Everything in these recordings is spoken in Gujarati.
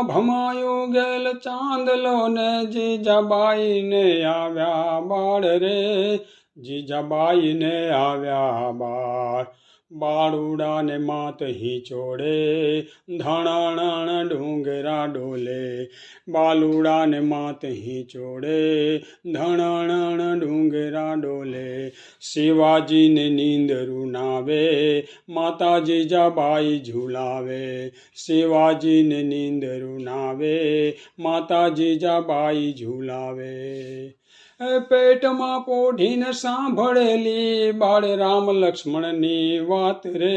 ભમાયો ગેલ ચાંદલો ને જીજાબાઈ ને આવ્યા બાળ રે, જીજાબાઈ ને આવ્યા બાળ. બાળુડા ને માત હિંચોડે, ધણાણણ ડુંગરા ડોલે. બાલુડા ને માત હિંચોડે, ધણાણણ ડુંગરા ડોલે. શિવાજી ને નીંદરું નાવે, માતા જીજાબાઈ ઝુલાવે. શિવાજી ને નીંદરું નાવે, માતા જીજાબાઈ ઝુલાવે. પેટમાં પોઢીને સાંભળેલી બાળે રામ લક્ષ્મણની વાત રે,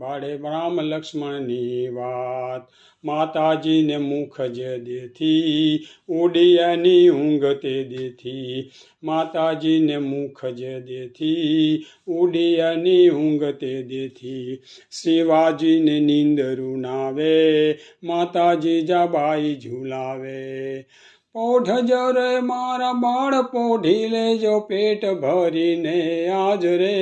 બાળે રામ લક્ષ્મણની વાત. માતાજીને મુખ જે દેથી, ઉડિયાની ઊંઘ તે દેથી. માતાજીને મુખ જે દેથી, ઉડિયાની ઊંઘ તે દેથી. શિવાજીને નીંદરું નાવે, માતા જીજાબાઈ ઝુલાવે. પોઢ જરે મારા બાળ પોઢી લેજો, પેટ ભરીને આજ રે,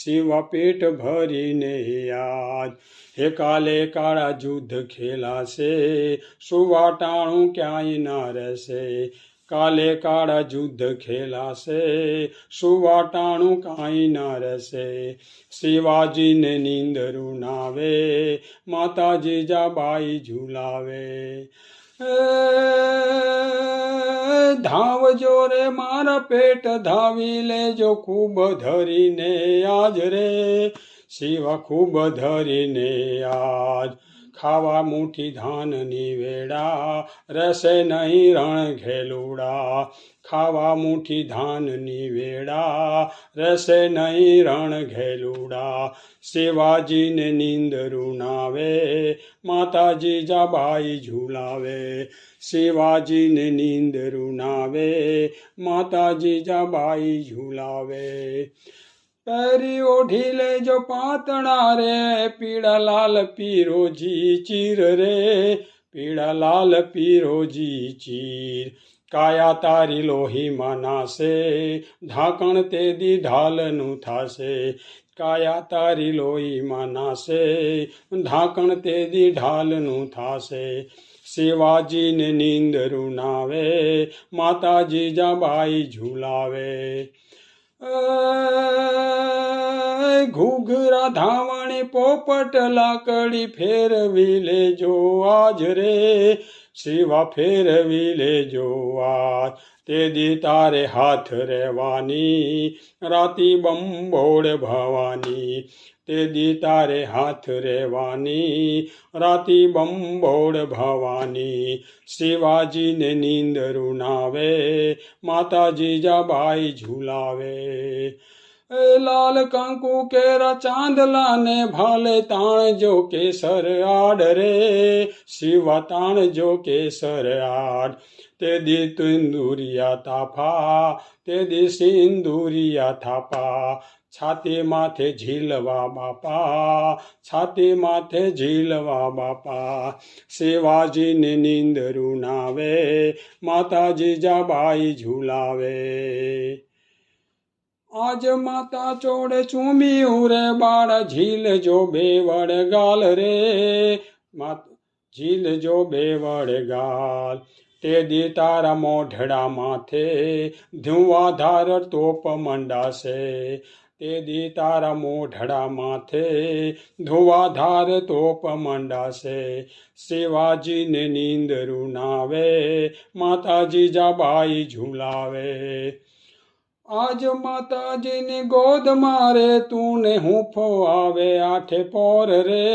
શિવા પેટ ભરીને આજ. હે કાલે કાળા યુદ્ધ ખેલાશે, સુવાટાણું ક્યાંય ના રહેશે. કાલે કાળા યુદ્ધ ખેલાશે, સુવાટાણું કાંઈ ના રહેશે. શિવાજીને નીંદરું નાવે, માતા જીજાબાઈ ઝુલાવે. ધાવજો રે મારા પેટ ધાવી લેજો, ખૂબ ધરીને આજ રે, શિવા ખૂબ ધરીને આજ. ખાવા મુઠ્ઠી ધાનની વેડા, રસે નહીં રણ ઘેલુડા. ખાવા મુઠ્ઠી ધાનની વેડા, રસે નહીં રણ ઘેલુડા. શિવાજીને નીંદરું નાવે, માતા જીજાબાઈ ઝુલાવે. શિવાજીને નીંદરું નાવે, માતા જીજાબાઈ ઝુલાવે. પહેરી ઓઢી લેજો પાતળા રે, પીળા લાલ પીરોજી ચીર રે, પીળા લાલ પીરોજી ચીર. કાયા તારી લોહીમાં નાશે, ઢાંકણ તે દી ઢાલનું થાશે. કાયા તારી લોહીમાં નાશે, ઢાંકણ તે દી ઢાલનું થાશે. શિવાજીને નીંદરું નાવે, માતા જીજાબાઈ ઝુલાવે. ઘૂઘરા ધાવણી પોપટ લાકડી ફેરવી લેજો આજ રે, શિવા ફેરવી લેજો આજ. તે દી તારે હાથ રહેવાની, રાતી બંબોળ ભવાની. તે દી તારે હાથ રહેવાની, રાતી બંબોળ ભવાની. શિવાજીને નીંદરું નાવે, માતા જીજાબાઈ ઝુલાવે. લાલ કંકુ કેરા ચાંદલાને ભાલે, તાણજો કેસર આડ રે, શિવા તાણજો કેસર આડ. તે દી સિંદુરિયા તાફા, તે દી સિંદુરિયા થાપા. છાતી માથે ઝીલવા બાપા, છાતી માથે ઝીલવા બાપા. શિવાજીને નીંદરું નાવે, માતા જીજાબાઈ ઝુલાવે. આજ માતા ચોડે ચૂમ્યું રે બાળ, ઝીલજો બેવડ ગાલ રે, ઝીલજો બેવડ ગાલ. તે દી તારા મોઢડા માથે, ધુઆધાર તોપ મંડાશે. તે દી તારા મોઢડા માથે, ધુઆધાર તોપ મંડાશે. શિવાજીને નીંદરું નાવે, માતા જીજાબાઈ ઝુલાવે. આજ માતાજીની ગોદ મારે, તું ને હૂંફો આવે આઠે પોર રે,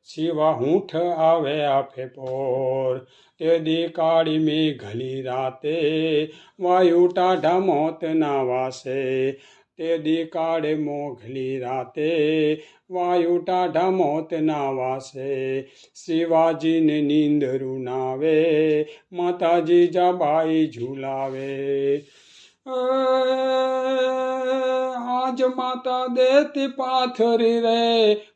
શિવા હૂંઠ આવે આઠે પોર. તે દી કાળી મેઘલી રાતે, વાયુ ટાઢા મોત ના વાસે. તે દી કાળે મોઘલી રાતે, વાયુ ટાઢા મોત ના વાસે. શિવાજીને નીંદરું નાવે, માતા જીજાબાઈ ઝુલાવે. આજ માતા દેતી પાથરી રે,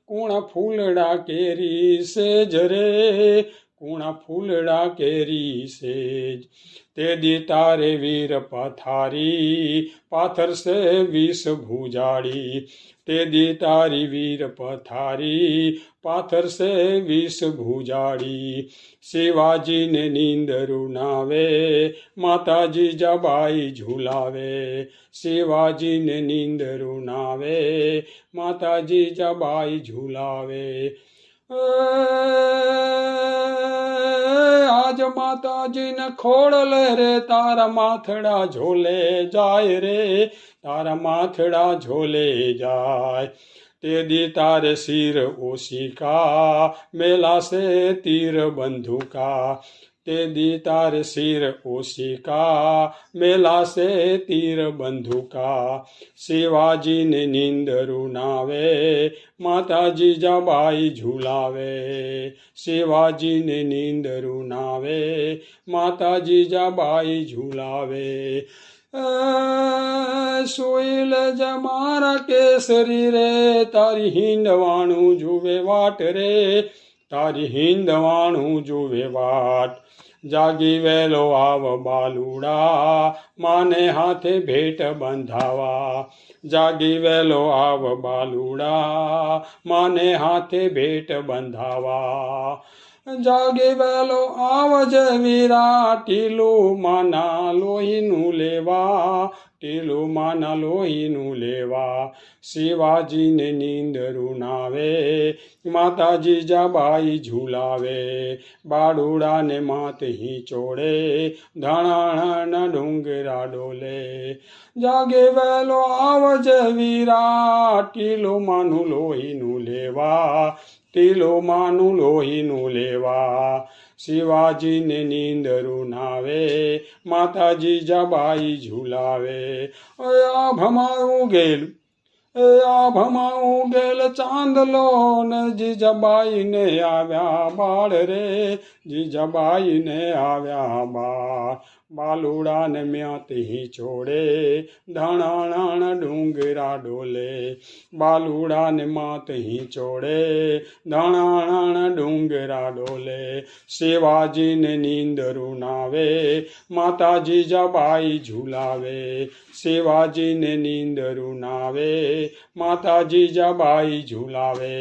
કુણા ફૂલડા કેરી સેજ રે, કુણા ફૂલડા કેરી સેજ તે દી તારે વીર પથારી પાથરશે વિષ ભુજાડી તે દી તારી વીર પથારી પાથરશે વિષ ભુજાડી શિવાજીને નીંદરું નાવે માતાજી જબાઈ ઝુલાવે શિવાજીને નીંદરું નાવે માતાજી જબાઈ ઝુલાવે આજ માતાજીને ખોડલે રે તારા માથડા ઝોલે જાય રે તારા માથડા ઝોલે જાય તે દી તારે શિર ઓશિકા મેલાશે તીર બંધુકા તે દી તારે શિર ઓશિકા મેલાશે તીર બંધુકા શિવાજીને નીંદરું નાવે માતાજી જબાઈ ઝુલાવે શિવાજીને નીંદરું નાવે માતાજી જબાઈ ઝુલાવે સોઈલ જમારા કેસરી રે તારી હિંદવાણું જુએ વાટ રે તારી હિંદવાણું જુએ વાટ જાગી વેલો આવ બાલુડા માને હાથે ભેટ બંધાવા જાગી વેલો આવ બાલુડા માને હાથે ભેટ બંધાવા જાગી વેલો આવજ વીરા ટીલું માના લોહીનું લેવા ટીલું માના લોહીનું લેવા શિવાજીને નીંદરું નાવે માતાજી જબાઈ ઝુલાવે બાળુડાને માત હિંચોડે ધણાણા ડુંગરા ડોલે જાગે વેલો આવજ વીરા ટીલું માનું લોહીનું લેવા ટીલો માનું લોહીનું લેવા શિવાજીને નીંદરું નાવે માતાજી જબાઈ ઝુલાવે આભમાં ઉગેલ આભમાં ઉગેલ ચાંદલો ને જીજાબાઈને આવ્યા બાળ રે જીજાબાઈને આવ્યા બાળ બાલુડાને મ્યાત હિંચોડે ધણાણા ડુંગરા ડોલે બાલુડાને માત હિંચોડે ધણાણા ડુંગરા ડોલે શિવાજીને નીંદરું નાવે માતાજી જબાઈ ઝુલાવે શિવાજીને નીંદરું નાવે માતાજી જબાઈ ઝુલાવે